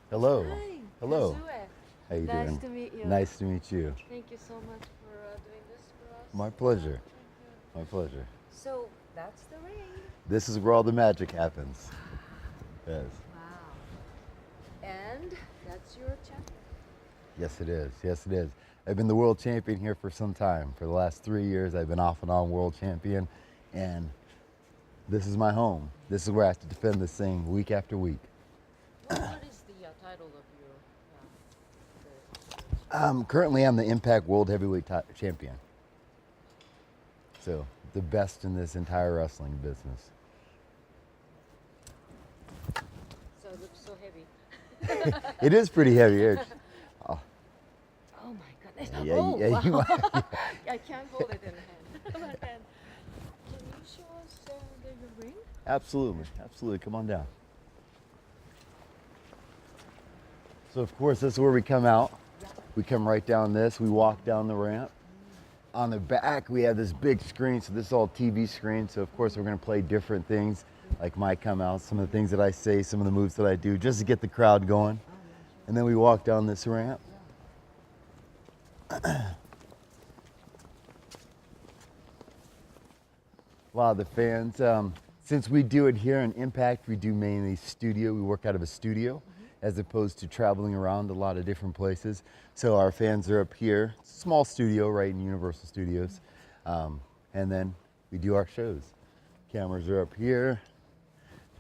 Hello. Hi, Hello. Josue. How you Nice doing? to meet you. Nice to meet you. Thank you so much for doing this for us. My pleasure. Thank you. My pleasure. So that's the ring. This is where all the magic happens. Yes. Wow. And that's your champion. Yes, it is. Yes, it is. I've been the world champion here for some time. For the last 3 years, I've been off and on world champion, and this is my home. This is where I have to defend this thing week after week. What is the title of your? Currently, I'm the Impact World Heavyweight Champion. So, the best in this entire wrestling business. So it looks so heavy. It is pretty heavy. Oh, Oh my goodness. yeah, Oh yeah, you wow. might. I can't hold it in hand. But then, can you show us the ring? Absolutely, absolutely. Come on down. So of course, this is where we come out. We come right down this. We walk down the ramp. On the back, we have this big screen. So this is all TV screen. So of course, we're going to play different things, like my come out, some of the things that I say, some of the moves that I do, just to get the crowd going. And then we walk down this ramp. A lot of the fans, since we do it here in Impact, we do mainly studio. We work out of a studio as opposed to traveling around a lot of different places. So our fans are up here, small studio right in Universal Studios. And then we do our shows. Cameras are up here,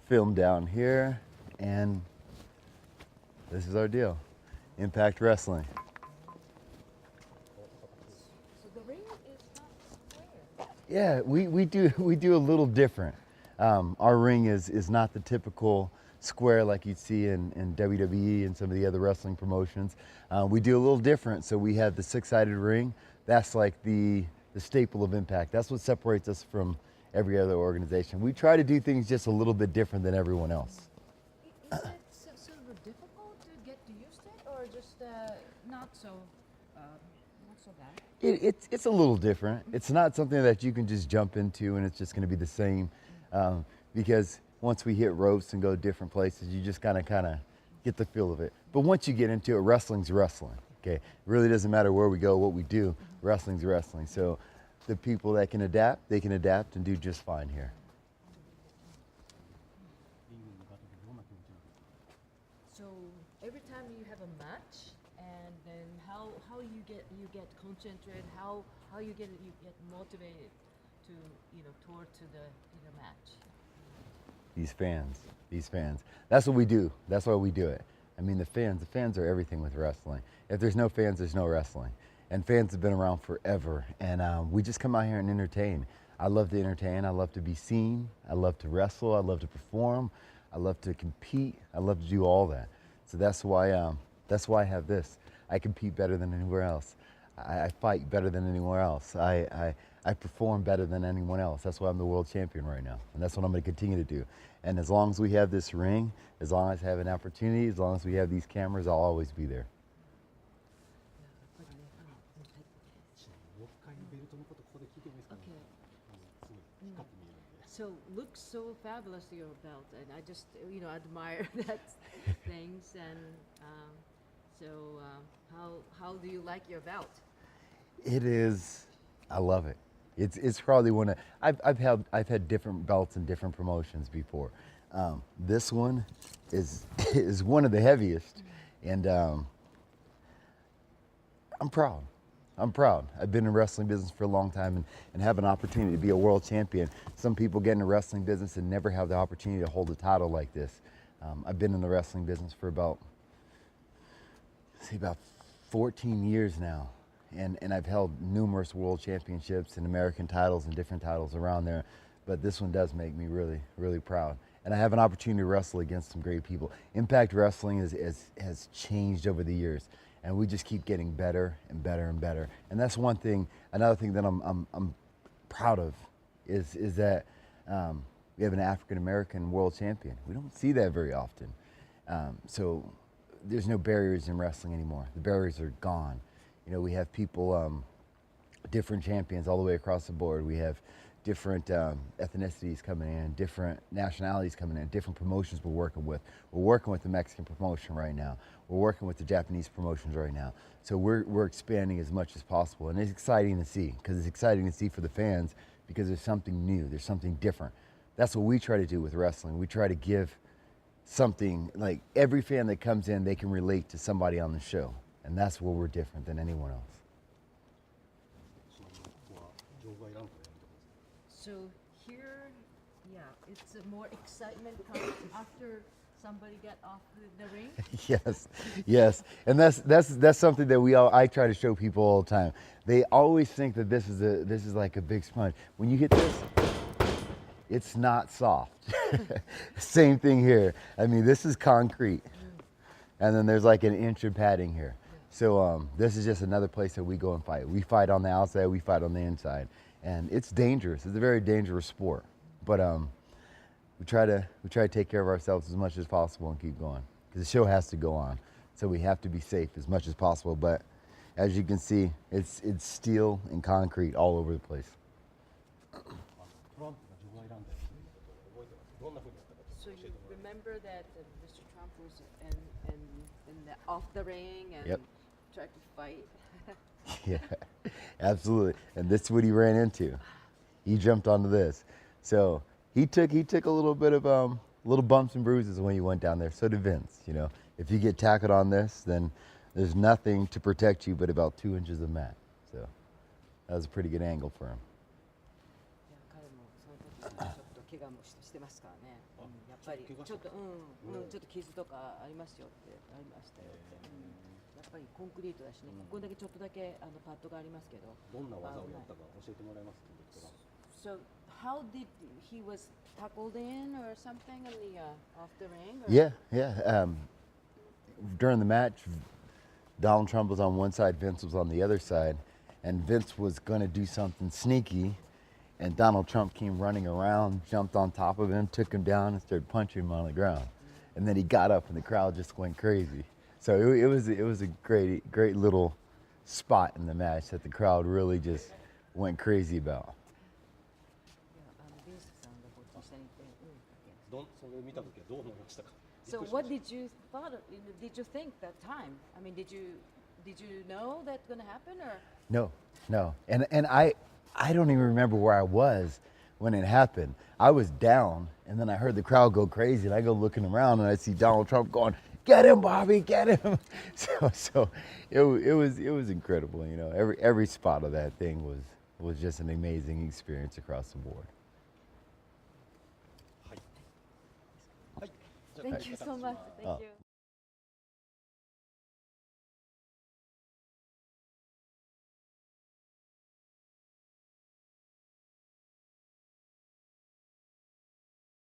film down here, and this is our deal. Impact Wrestling. So the ring is not square. Yeah, we do a little different. Our ring is not the typical square like you'd see in WWE and some of the other wrestling promotions. We do a little different. So we have the six-sided ring. That's like the staple of Impact. That's what separates us from every other organization. We try to do things just a little bit different than everyone else. Is it sort of difficult to get used to it, or just not so bad? It's a little different. It's not something that you can just jump into and it's just going to be the same, because once we hit ropes and go different places, you just kind of get the feel of it. But once you get into it, wrestling's wrestling. Okay, it really doesn't matter where we go, what we do. Wrestling's wrestling. So the people that can adapt, they can adapt and do just fine here. So every time you have a match, and then how you get concentrated, how you get motivated to toward to the match. These fans. That's what we do. That's why we do it. I mean, the fans are everything with wrestling. If there's no fans, there's no wrestling. And fans have been around forever. And we just come out here and entertain. I love to entertain. I love to be seen. I love to wrestle. I love to perform. I love to compete. I love to do all that. So that's why I have this. I compete better than anywhere else. I fight better than anywhere else. I perform better than anyone else. That's why I'm the world champion right now. And that's what I'm going to continue to do. And as long as we have this ring, as long as I have an opportunity, as long as we have these cameras, I'll always be there. Okay. So looks so fabulous your belt, and I just admire that things. And so how do you like your belt? It is, I love it. It's probably one of, I've had different belts in different promotions before. This one is is one of the heaviest, and I'm proud. I'm proud. I've been in the wrestling business for a long time and have an opportunity to be a world champion. Some people get in the wrestling business and never have the opportunity to hold a title like this. I've been in the wrestling business for about 14 years now. And I've held numerous world championships and American titles and different titles around there. But this one does make me really, really proud. And I have an opportunity to wrestle against some great people. Impact Wrestling has changed over the years. And we just keep getting better and better and better. And that's one thing. Another thing that I'm proud of is that we have an African American world champion. We don't see that very often. So there's no barriers in wrestling anymore. The barriers are gone. You know, we have people, different champions all the way across the board. We have different ethnicities coming in, different nationalities coming in, different promotions we're working with. We're working with the Mexican promotion right now. We're working with the Japanese promotions right now. So we're expanding as much as possible, and it's exciting to see, because it's exciting to see for the fans, because there's something new, there's something different. That's what we try to do with wrestling. We try to give something, like every fan that comes in, they can relate to somebody on the show, and that's where we're different than anyone else. ちなみにここは場外ランプでやるところです。 So here, yeah, it's more excitement comes after somebody get off the ring. Yes, yes, and that's something that I try to show people all the time. They always think that this is like a big sponge. When you hit this, it's not soft. Same thing here. I mean, this is concrete, and then there's like an inch of padding here. So this is just another place that we go and fight. We fight on the outside, we fight on the inside, and it's dangerous. It's a very dangerous sport, but we try to take care of ourselves as much as possible and keep going, because the show has to go on. So we have to be safe as much as possible. But as you can see, it's steel and concrete all over the place. トランプが場外ランプでやったこと覚えてます。どんな風にやったか So 教え you てもらえます remember that Mr. Trump was in the off the ring and Yep. tried to fight. Yeah, absolutely. And this is what he ran into. He jumped onto this. So he took a little bit of little bumps and bruises when he went down there. So did Vince. You know, if you get tackled on this, then there's nothing to protect you but about 2 inches of mat. So that was a pretty good angle for him. いや彼もその時ちょっと怪我もしてますからね。やっぱりちょっとちょっと傷とかありますよってありましたよって。やっぱりコンクリートだしね。ここだけちょっとだけパッドがありますけど。どんな技をやったか教えてもらえますか、ドクター。 So how did he was tackled in or something in the off the ring? Or? Yeah, yeah. During the match, Donald Trump was on one side, Vince was on the other side, and Vince was going to do something sneaky, and Donald Trump came running around, jumped on top of him, took him down, and started punching him on the ground. And then he got up, and the crowd just went crazy. So it was a great little spot in the match that the crowd really just went crazy about. ビンスさんがこっち下にいて、それを見た時はどう思いましたか。 So what did you thought? Did you think that time? I mean, did you know that's gonna happen or? No, and I don't even remember where I was when it happened. I was down, and then I heard the crowd go crazy, and I go looking around, and I see Donald Trump going, "Get him, Bobby, get him!" So it was incredible. You know, every spot of that thing was just an amazing experience across the board. はい。はい。じゃあ Thank you so much. Thank Oh. you.